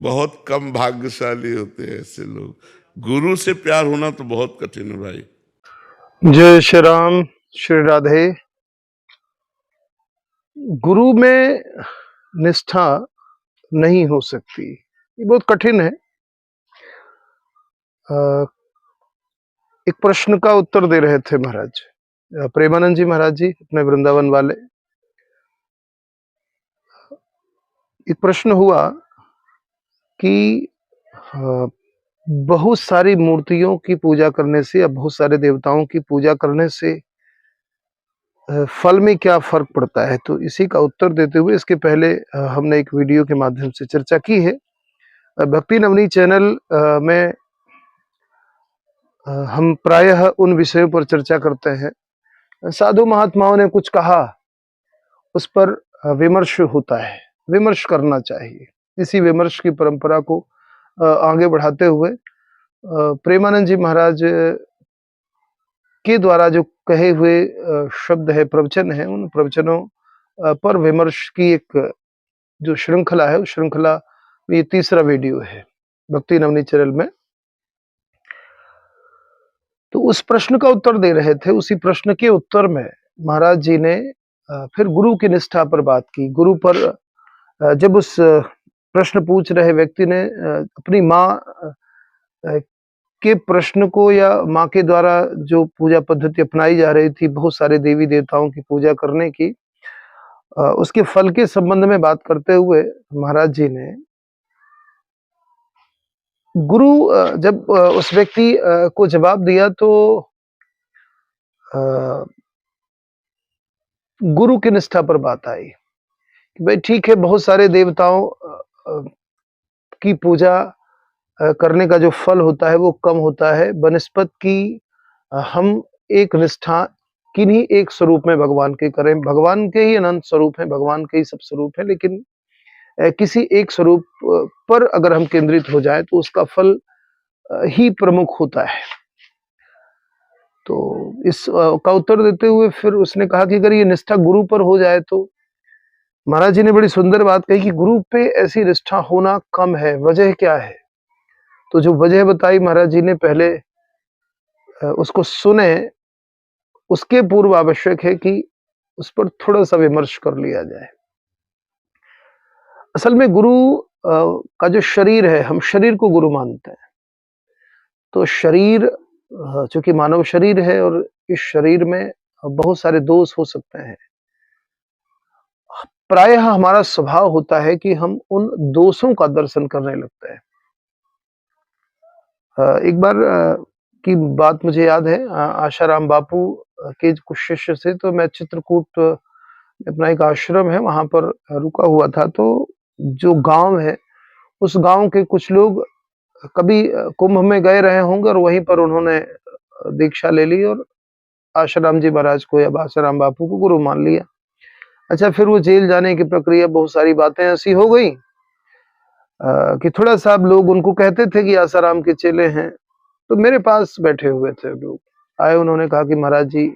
बहुत कम भाग्यशाली होते हैं ऐसे लोग। गुरु से प्यार होना तो बहुत कठिन है भाई। जय श्री राम, श्री राधे। गुरु में निष्ठा नहीं हो सकती, ये बहुत कठिन है। एक प्रश्न का उत्तर दे रहे थे महाराज प्रेमानंद जी, महाराज जी अपने वृंदावन वाले। एक प्रश्न हुआ कि बहुत सारी मूर्तियों की पूजा करने से या बहुत सारे देवताओं की पूजा करने से फल में क्या फर्क पड़ता है। तो इसी का उत्तर देते हुए इसके पहले हमने एक वीडियो के माध्यम से चर्चा की है। भक्ति नवनी चैनल में हम प्रायः उन विषयों पर चर्चा करते हैं। साधु महात्माओं ने कुछ कहा, उस पर विमर्श होता है, विमर्श करना चाहिए। इसी विमर्श की परंपरा को आगे बढ़ाते हुए प्रेमानंद जी महाराज के द्वारा जो कहे हुए शब्द है, प्रवचन है, उन प्रवचनों पर विमर्श की एक जो श्रृंखला है, उस श्रृंखला में ये तीसरा वीडियो है भक्ति नवनी चैनल में। तो उस प्रश्न का उत्तर दे रहे थे। उसी प्रश्न के उत्तर में महाराज जी ने फिर गुरु की निष्ठा पर बात की। गुरु पर जब उस प्रश्न पूछ रहे व्यक्ति ने अपनी माँ के प्रश्न को या माँ के द्वारा जो पूजा पद्धति अपनाई जा रही थी बहुत सारे देवी देवताओं की पूजा करने की, उसके फल के संबंध में बात करते हुए महाराज जी ने गुरु जब उस व्यक्ति को जवाब दिया तो गुरु की निष्ठा पर बात आई कि भाई ठीक है, बहुत सारे देवताओं की पूजा करने का जो फल होता है वो कम होता है बनिस्बत की हम एक निष्ठा किन्हीं एक स्वरूप में भगवान के करें। भगवान के ही अनंत स्वरूप हैं, भगवान के ही सब स्वरूप हैं, लेकिन किसी एक स्वरूप पर अगर हम केंद्रित हो जाए तो उसका फल ही प्रमुख होता है। तो इस का उत्तर देते हुए फिर उसने कहा कि अगर ये निष्ठा गुरु पर हो जाए तो महाराज जी ने बड़ी सुंदर बात कही कि गुरु पे ऐसी निष्ठा होना कम है, वजह क्या है। तो जो वजह बताई महाराज जी ने, पहले उसको सुने, उसके पूर्व आवश्यक है कि उस पर थोड़ा सा विमर्श कर लिया जाए। असल में गुरु का जो शरीर है, हम शरीर को गुरु मानते हैं। तो शरीर चूंकि मानव शरीर है और इस शरीर में बहुत सारे दोष हो सकते हैं, प्रायः हमारा स्वभाव होता है कि हम उन दोषों का दर्शन करने लगते हैं। एक बार की बात मुझे याद है, आशाराम बापू के कुछ शिष्य से, तो मैं चित्रकूट अपना एक आश्रम है वहां पर रुका हुआ था। तो जो गांव है, उस गांव के कुछ लोग कभी कुंभ में गए रहे होंगे और वहीं पर उन्होंने दीक्षा ले ली और आशाराम जी महाराज को या आशाराम बापू को गुरु मान लिया। अच्छा, फिर वो जेल जाने की प्रक्रिया, बहुत सारी बातें ऐसी हो गई कि थोड़ा सा लोग उनको कहते थे कि आसाराम के चेले हैं। तो मेरे पास बैठे हुए थे लोग, आए, उन्होंने कहा कि महाराज जी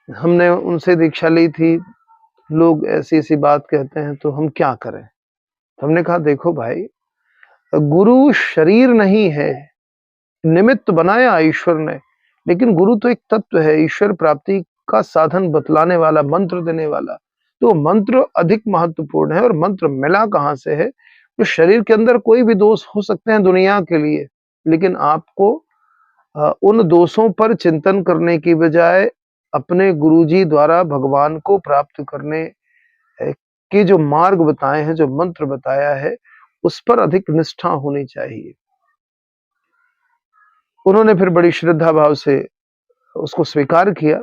हमने उनसे दीक्षा ली थी, लोग ऐसी ऐसी बात कहते हैं, तो हम क्या करें। तो हमने कहा देखो भाई, गुरु शरीर नहीं है, निमित्त बनाया ईश्वर ने, लेकिन गुरु तो एक तत्व है, ईश्वर प्राप्ति का साधन बतलाने वाला, मंत्र देने वाला। तो मंत्र अधिक महत्वपूर्ण है। और मंत्र मिला कहां से है। तो शरीर के अंदर कोई भी दोष हो सकते हैं दुनिया के लिए, लेकिन आपको उन दोषों पर चिंतन करने की बजाय अपने गुरुजी द्वारा भगवान को प्राप्त करने के जो मार्ग बताए हैं, जो मंत्र बताया है, उस पर अधिक निष्ठा होनी चाहिए। उन्होंने फिर बड़ी श्रद्धा भाव से उसको स्वीकार किया।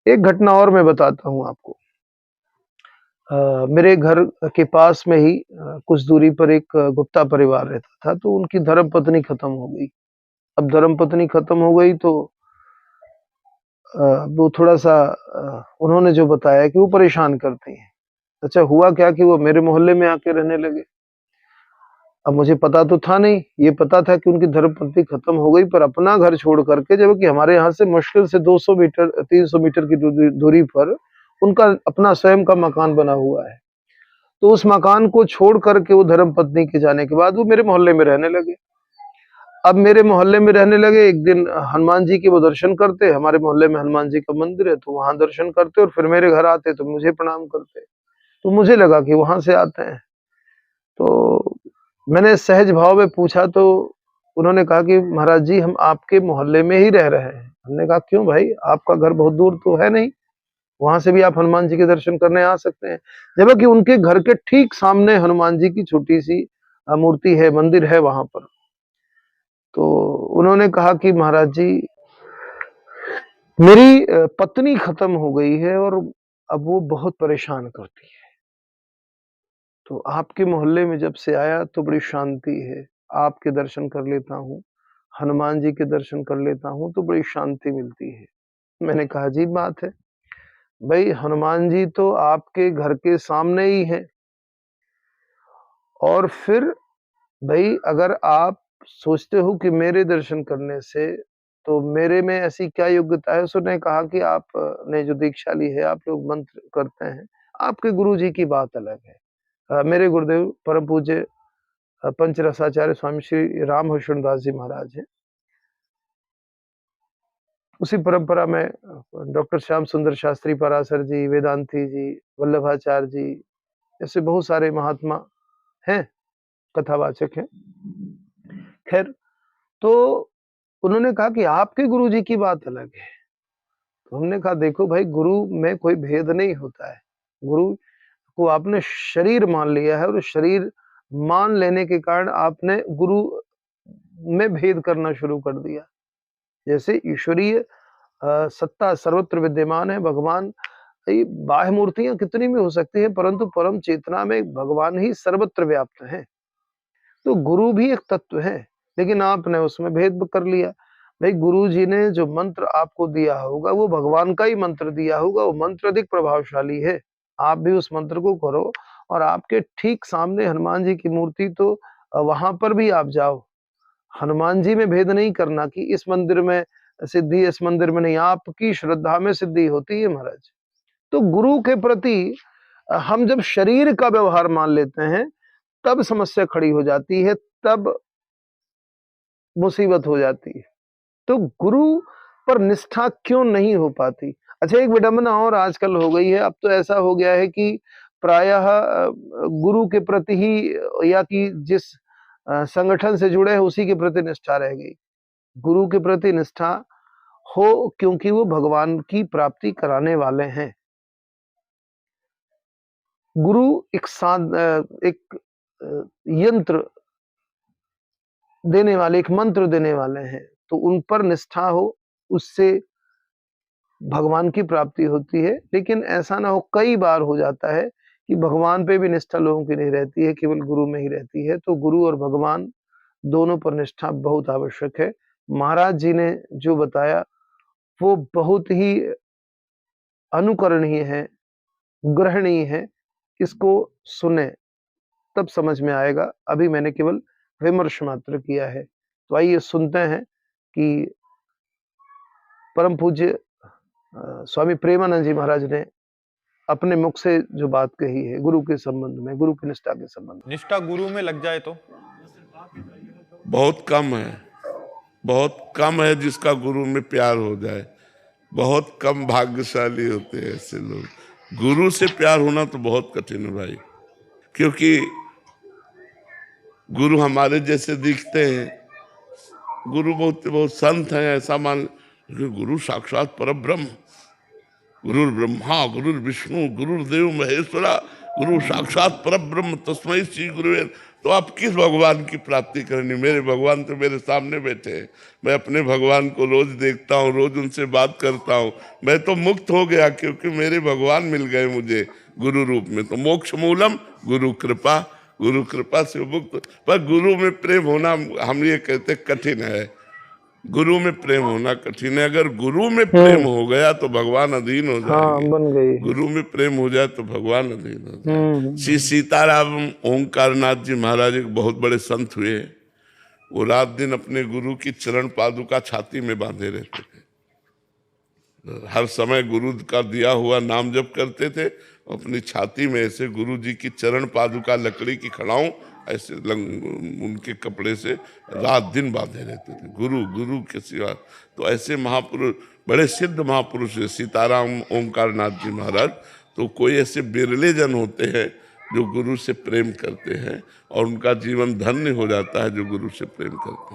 एक घटना और मैं बताता हूं आपको। मेरे घर के पास में ही कुछ दूरी पर एक गुप्ता परिवार रहता था। तो उनकी धर्म पत्नी खत्म हो गई। अब धर्म पत्नी खत्म हो गई तो वो थोड़ा सा उन्होंने जो बताया कि वो परेशान करती हैं। अच्छा, हुआ क्या कि वो मेरे मोहल्ले में आके रहने लगे। अब मुझे पता तो था नहीं, ये पता था कि उनकी धर्मपत्नी खत्म हो गई, पर अपना घर छोड़ करके, जबकि हमारे यहाँ से मुश्किल से 200 मीटर 300 मीटर की दूरी पर उनका अपना स्वयं का मकान बना हुआ है। तो उस मकान को छोड़ करके वो धर्मपत्नी के जाने के बाद वो मेरे मोहल्ले में रहने लगे। अब मेरे मोहल्ले में रहने लगे, एक दिन हनुमान जी के वो दर्शन करते, हमारे मोहल्ले में हनुमान जी का मंदिर है, तो वहां दर्शन करते और फिर मेरे घर आते तो मुझे प्रणाम करते। तो मुझे लगा कि वहां से आते हैं, तो मैंने सहज भाव में पूछा, तो उन्होंने कहा कि महाराज जी हम आपके मोहल्ले में ही रह रहे हैं। हमने कहा क्यों भाई, आपका घर बहुत दूर तो है नहीं, वहां से भी आप हनुमान जी के दर्शन करने आ सकते हैं। जबकि उनके घर के ठीक सामने हनुमान जी की छोटी सी मूर्ति है, मंदिर है वहां पर। तो उन्होंने कहा कि महाराज जी मेरी पत्नी खत्म हो गई है और अब वो बहुत परेशान करती है, तो आपके मोहल्ले में जब से आया तो बड़ी शांति है, आपके दर्शन कर लेता हूँ, हनुमान जी के दर्शन कर लेता हूँ तो बड़ी शांति मिलती है। मैंने कहा अजीब बात है भाई, हनुमान जी तो आपके घर के सामने ही हैं, और फिर भाई अगर आप सोचते हो कि मेरे दर्शन करने से तो मेरे में ऐसी क्या योग्यता है। उसने कहा कि आप ने जो दीक्षा ली है, आप लोग मंत्र करते हैं, आपके गुरु जी की बात अलग है। मेरे गुरुदेव परम पूज्य पंचरसाचार्य स्वामी श्री राम होशरण दास जी महाराज हैं। उसी परंपरा में डॉक्टर श्याम सुंदर शास्त्री पराशर जी, वेदांती जी, वल्लभाचार्य जी, ऐसे बहुत सारे महात्मा हैं, कथावाचक हैं। खैर, तो उन्होंने कहा कि आपके गुरु जी की बात अलग है। तो हमने कहा देखो भाई, गुरु में कोई भेद नहीं होता है। गुरु को आपने शरीर मान लिया है और शरीर मान लेने के कारण आपने गुरु में भेद करना शुरू कर दिया। जैसे ईश्वरीय सत्ता सर्वत्र विद्यमान है, भगवान ये बाह्य मूर्तियां कितनी भी हो सकती हैं, परंतु परम चेतना में भगवान ही सर्वत्र व्याप्त है। तो गुरु भी एक तत्व है, लेकिन आपने उसमें भेद कर लिया। भाई गुरु जी ने जो मंत्र आपको दिया होगा वो भगवान का ही मंत्र दिया होगा, वो मंत्र अधिक प्रभावशाली है। आप भी उस मंत्र को करो, और आपके ठीक सामने हनुमान जी की मूर्ति, तो वहां पर भी आप जाओ। हनुमान जी में भेद नहीं करना कि इस मंदिर में सिद्धि, इस मंदिर में नहीं। आपकी श्रद्धा में सिद्धि होती है महाराज। तो गुरु के प्रति हम जब शरीर का व्यवहार मान लेते हैं तब समस्या खड़ी हो जाती है, तब मुसीबत हो जाती है। तो गुरु पर निष्ठा क्यों नहीं हो पाती? अच्छा, एक विडंबना और आजकल हो गई है। अब तो ऐसा हो गया है कि प्रायः गुरु के प्रति ही, या कि जिस संगठन से जुड़े हैं उसी के प्रति निष्ठा रह गई। गुरु के प्रति निष्ठा हो, क्योंकि वो भगवान की प्राप्ति कराने वाले हैं। गुरु एक यंत्र देने वाले, एक मंत्र देने वाले हैं, तो उन पर निष्ठा हो, उससे भगवान की प्राप्ति होती है। लेकिन ऐसा ना हो, कई बार हो जाता है कि भगवान पे भी निष्ठा लोगों की नहीं रहती है, केवल गुरु में ही रहती है। तो गुरु और भगवान दोनों पर निष्ठा बहुत आवश्यक है। महाराज जी ने जो बताया वो बहुत ही अनुकरणीय है, ग्रहणीय है। इसको सुने तब समझ में आएगा। अभी मैंने केवल विमर्श मात्र किया है। तो आइए सुनते हैं कि परम पूज्य स्वामी प्रेमानंद जी महाराज ने अपने मुख से जो बात कही है गुरु के संबंध में, गुरु की निष्ठा के संबंध में। निष्ठा गुरु में लग जाए तो बहुत कम है, बहुत कम है जिसका गुरु में प्यार हो जाए। बहुत कम भाग्यशाली होते हैं ऐसे लोग। गुरु से प्यार होना तो बहुत कठिन है भाई, क्योंकि गुरु हमारे जैसे दिखते हैं। गुरु बहुत बहुत संत हैं ऐसा मान, गुरु साक्षात परब्रह्म, गुरुर ब्रह्मा गुरुर विष्णु गुरुर्देव महेश्वरा, गुरु साक्षात परब्रह्म तस्मै श्री गुरुवे। तो आप किस भगवान की प्राप्ति करनी? मेरे भगवान तो मेरे सामने बैठे हैं। मैं अपने भगवान को रोज देखता हूँ, रोज उनसे बात करता हूँ। मैं तो मुक्त हो गया, क्योंकि मेरे भगवान मिल गए मुझे गुरु रूप में। तो मोक्ष मूलम गुरु कृपा, गुरु कृपा से मुक्त। पर गुरु में प्रेम होना, हम ये कहते कठिन है। गुरु में प्रेम होना कठिन है। अगर गुरु में प्रेम हो गया तो भगवान अधीन हो जाएंगे। बन गई। गुरु में प्रेम हो जाए तो भगवान अधीन हो जाए। श्री सीताराम ओंकारनाथ जी महाराज एक बहुत बड़े संत हुए। वो रात दिन अपने गुरु की चरण पादुका छाती में बांधे रहते थे। हर समय गुरु का दिया हुआ नाम जप करते थे, अपनी छाती में ऐसे गुरु जी की चरण पादुका लकड़ी की खड़ाऊं ऐसे उनके कपड़े से रात दिन बांधे रहते थे, गुरु गुरु के सिवा। तो ऐसे महापुरुष, बड़े सिद्ध महापुरुष है सीताराम ओंकार नाथ जी महाराज। तो कोई ऐसे बिरले जन होते हैं जो गुरु से प्रेम करते हैं और उनका जीवन धन्य हो जाता है, जो गुरु से प्रेम करते हैं।